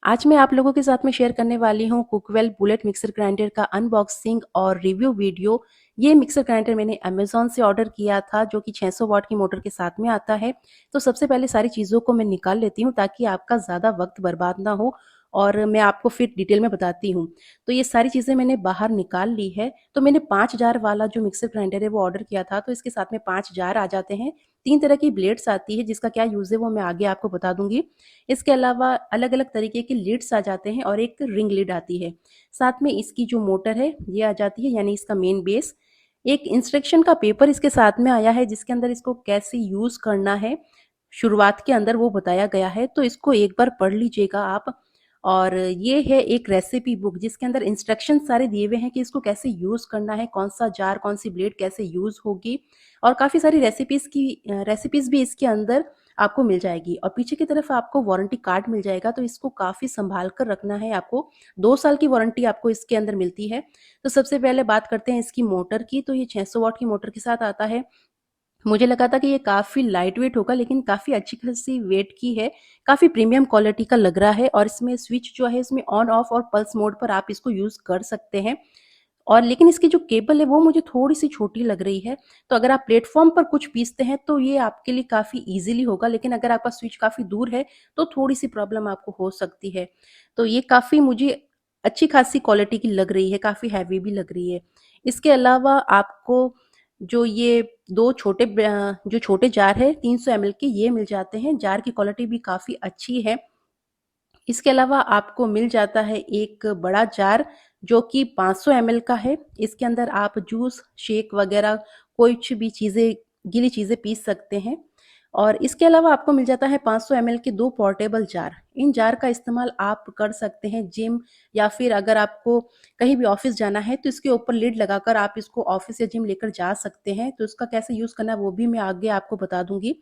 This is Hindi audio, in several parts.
आज मैं आप लोगों के साथ में शेयर करने वाली हूँ कुकवेल बुलेट मिक्सर ग्राइंडर का अनबॉक्सिंग और रिव्यू वीडियो। ये मिक्सर ग्राइंडर मैंने अमेज़न से ऑर्डर किया था जो कि 600 वाट की मोटर के साथ में आता है। तो सबसे पहले सारी चीज़ों को मैं निकाल लेती हूँ ताकि आपका ज़्यादा वक्त बर्बाद ना हो और मैं आपको फिर डिटेल में बताती हूँ। तो ये सारी चीज़ें मैंने बाहर निकाल ली है। तो मैंने 5 जार वाला जो मिक्सर ग्राइंडर है वो ऑर्डर किया था, तो इसके साथ में 5 जार आ जाते हैं। 3 तरह की ब्लेड्स आती है जिसका क्या यूज़ है वो मैं आगे आपको बता दूँगी। इसके अलावा अलग-अलग तरीके के लिड्स आ जाते हैं और एक रिंग लिड आती है। साथ में इसकी जो मोटर है ये आ जाती है, यानी इसका मेन बेस। एक इंस्ट्रक्शन का पेपर इसके साथ में आया है जिसके अंदर इसको कैसे यूज़ करना है, शुरुआत के अंदर वो बताया गया है, तो इसको एक बार पढ़ लीजिएगा आप। और ये है एक रेसिपी बुक जिसके अंदर इंस्ट्रक्शन सारे दिए हुए हैं कि इसको कैसे यूज़ करना है, कौन-सा जार, कौन-सी ब्लेड कैसे यूज़ होगी, और काफ़ी सारी रेसिपीज़ भी इसके अंदर आपको मिल जाएगी। और पीछे की तरफ आपको वारंटी कार्ड मिल जाएगा, तो इसको काफ़ी सँभाल कर रखना है आपको। 2 साल की वारंटी आपको इसके अंदर मिलती है। तो सबसे पहले बात करते हैं इसकी मोटर की, तो ये 600 वाट की मोटर के साथ आता है। मुझे लगा था कि ये काफ़ी लाइट वेट होगा, लेकिन काफ़ी अच्छी खासी वेट की है, काफ़ी प्रीमियम क्वालिटी का लग रहा है। और इसमें स्विच जो है इसमें ऑन ऑफ और पल्स मोड पर आप इसको यूज़ कर सकते हैं। और लेकिन इसकी जो केबल है वो मुझे थोड़ी-सी छोटी लग रही है। तो अगर आप प्लेटफ़ॉर्म पर कुछ पीसते हैं तो ये आपके लिए काफ़ी ईज़िली होगा, लेकिन अगर आपका स्विच काफ़ी दूर है तो थोड़ी-सी प्रॉब्लम आपको हो सकती है। तो ये काफ़ी मुझे अच्छी खासी क्वालिटी की लग रही है, काफ़ी हेवी भी लग रही है। इसके अलावा आपको जो ये 2 जो छोटे जार है 300 एमएल के, ये मिल जाते हैं। जार की क्वालिटी भी काफ़ी अच्छी है। इसके अलावा आपको मिल जाता है एक बड़ा जार जो कि 500 एमएल का है। इसके अंदर आप जूस, शेक वगैरह कुछ भी चीज़ें, गीली चीज़ें पीस सकते हैं। और इसके अलावा आपको मिल जाता है 500 एमएल के 2 पोर्टेबल जार। इन जार का इस्तेमाल आप कर सकते हैं जिम, या फिर अगर आपको कहीं भी ऑफ़िस जाना है तो इसके ऊपर लिड लगाकर आप इसको ऑफ़िस या जिम लेकर जा सकते हैं। तो इसका कैसे यूज़ करना है वो भी मैं आगे आपको बता दूँगी।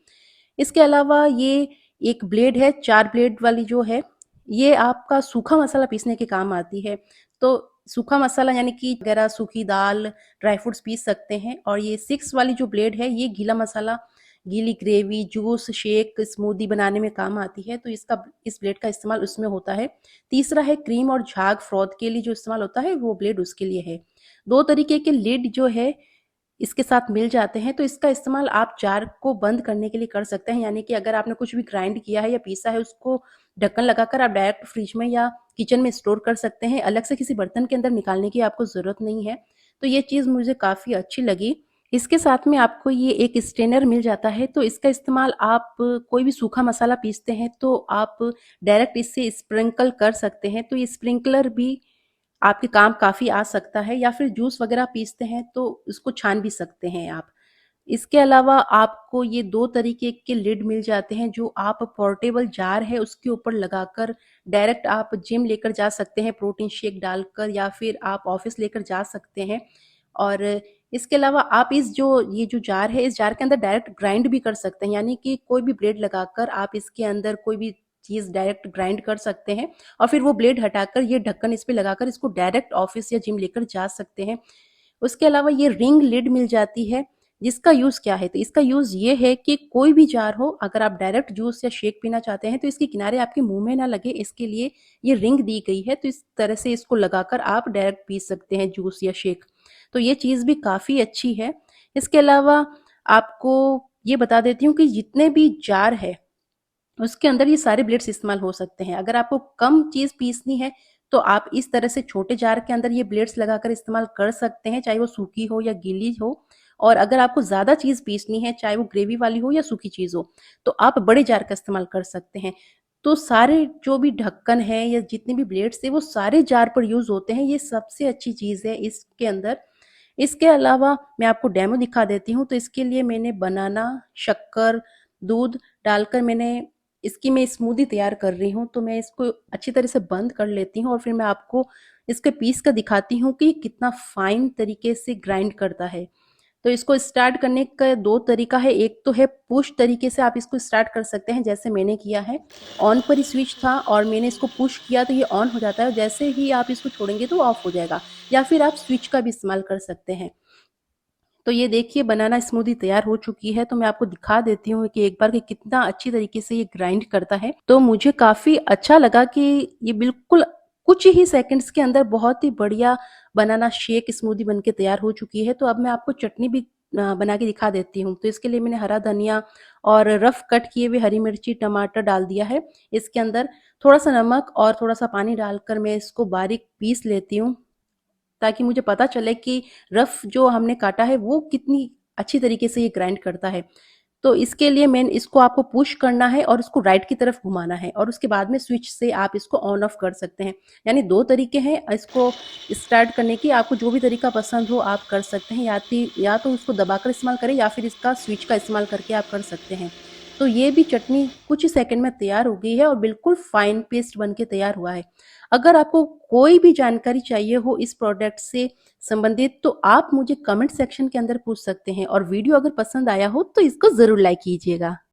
इसके अलावा ये एक ब्लेड है, 4 ब्लेड वाली जो है, ये आपका सूखा मसाला पीसने के काम आती है। तो सूखा मसाला यानी कि वगैरह सूखी दाल, ड्राई फ्रूट्स पीस सकते हैं। और ये 6 वाली जो ब्लेड है ये गीला मसाला, गीली ग्रेवी, जूस, शेक, स्मूदी बनाने में काम आती है, तो इस ब्लेड का इस्तेमाल उसमें होता है। तीसरा है क्रीम और झाग फ्रॉथ के लिए जो इस्तेमाल होता है, वो ब्लेड उसके लिए है। 2 तरीके के लिड जो है इसके साथ मिल जाते हैं, तो इसका इस्तेमाल आप जार को बंद करने के लिए कर सकते हैं, यानी कि अगर आपने कुछ भी ग्राइंड किया है या पीसा है उसको ढक्कन लगाकर आप डायरेक्ट फ्रिज में या किचन में स्टोर कर सकते हैं, अलग से किसी बर्तन के अंदर निकालने की आपको ज़रूरत नहीं है। तो ये चीज़ मुझे काफ़ी अच्छी लगी। इसके साथ में आपको ये एक स्ट्रेनर मिल जाता है, तो इसका इस्तेमाल आप कोई भी सूखा मसाला पीसते हैं तो आप डायरेक्ट इससे स्प्रिंकल कर सकते हैं, तो ये स्प्रिंकलर भी आपके काम काफ़ी आ सकता है। या फिर जूस वगैरह पीसते हैं तो उसको छान भी सकते हैं आप। इसके अलावा आपको ये 2 तरीके के लिड मिल जाते हैं जो आप पोर्टेबल जार है उसके ऊपर लगाकर डायरेक्ट आप जिम लेकर जा सकते हैं, प्रोटीन शेक डालकर, या फिर आप ऑफ़िस लेकर जा सकते हैं। और इसके अलावा आप ये जो जार है इस जार के अंदर डायरेक्ट ग्राइंड भी कर सकते हैं, यानी कि कोई भी ब्लेड लगाकर आप इसके अंदर कोई भी चीज़ डायरेक्ट ग्राइंड कर सकते हैं। और फिर वो ब्लेड हटाकर ये ढक्कन इस पे लगाकर इसको डायरेक्ट ऑफ़िस या जिम लेकर जा सकते हैं। उसके अलावा ये रिंग लिड मिल जाती है, जिसका यूज़ क्या है? तो इसका यूज़ ये है कि कोई भी जार हो, अगर आप डायरेक्ट जूस या शेक पीना चाहते हैं, तो इसके किनारे आपके मुँह में ना लगे, इसके लिए ये रिंग दी गई है। तो इस तरह से इसको लगाकर आप डायरेक्ट पी सकते हैं जूस या शेक। तो ये चीज़ भी काफ़ी अच्छी है। इसके अलावा आपको ये बता देती हूँ कि जितने भी जार है उसके अंदर ये सारे ब्लेड्स इस्तेमाल हो सकते हैं। अगर आपको कम चीज़ पीसनी है, तो आप इस तरह से छोटे जार के अंदर ये ब्लेड्स लगाकर इस्तेमाल कर सकते हैं, चाहे वो सूखी हो या गीली हो। और अगर आपको ज़्यादा चीज़ पीसनी है, चाहे वो ग्रेवी वाली हो या सूखी चीज़ हो, तो आप बड़े जार का इस्तेमाल कर सकते हैं। तो सारे जो भी ढक्कन है या जितने भी ब्लेड्स हैं, वो सारे जार पर यूज़ होते हैं। ये सबसे अच्छी चीज़ है इसके अंदर। इसके अलावा मैं आपको डेमो दिखा देती हूँ, तो इसके लिए मैंने बनाना, शक्कर, दूध डालकर इसकी मैं स्मूदी तैयार कर रही हूँ। तो मैं इसको अच्छी तरह से बंद कर लेती हूँ और फिर मैं आपको इसके पीस कर दिखाती हूँ कि कितना फाइन तरीके से ग्राइंड करता है। तो इसको स्टार्ट करने का 2 तरीका है, एक तो है पुश तरीके से आप इसको स्टार्ट कर सकते हैं जैसे मैंने किया है। ऑन पर ही स्विच था और मैंने इसको पुश किया तो ये ऑन हो जाता है, और जैसे ही आप इसको छोड़ेंगे तो ऑफ हो जाएगा। या फिर आप स्विच का भी इस्तेमाल कर सकते हैं। तो ये देखिए बनाना स्मूदी तैयार हो चुकी है, तो मैं आपको दिखा देती हूँ कि एक बार कि कितना अच्छी तरीके से ये ग्राइंड करता है। तो मुझे काफ़ी अच्छा लगा कि ये बिल्कुल कुछ ही सेकंड्स के अंदर बहुत ही बढ़िया बनाना शेक स्मूदी बन के तैयार हो चुकी है। तो अब मैं आपको चटनी भी बना के दिखा देती हूँ। तो इसके लिए मैंने हरा धनिया और रफ कट किए हुए हरी मिर्ची, टमाटर डाल दिया है। इसके अंदर थोड़ा-सा नमक और थोड़ा-सा पानी डालकर मैं इसको बारीक पीस लेती हूँ। ताकि मुझे पता चले कि रफ़ जो हमने काटा है वो कितनी अच्छी तरीके से ये ग्राइंड करता है। तो इसके लिए मेन इसको आपको पुश करना है और इसको राइट की तरफ घुमाना है और उसके बाद में स्विच से आप इसको ऑन ऑफ कर सकते हैं। यानी 2 तरीके हैं इसको स्टार्ट करने की, आपको जो भी तरीका पसंद हो आप कर सकते हैं। या तो उसको दबाकर इस्तेमाल करें या फिर इसका स्विच का इस्तेमाल करके आप कर सकते हैं। तो ये भी चटनी कुछ ही सेकंड में तैयार हो गई है और बिल्कुल फाइन पेस्ट बन के तैयार हुआ है। अगर आपको कोई भी जानकारी चाहिए हो इस प्रोडक्ट से संबंधित तो आप मुझे कमेंट सेक्शन के अंदर पूछ सकते हैं और वीडियो अगर पसंद आया हो तो इसको ज़रूर लाइक कीजिएगा।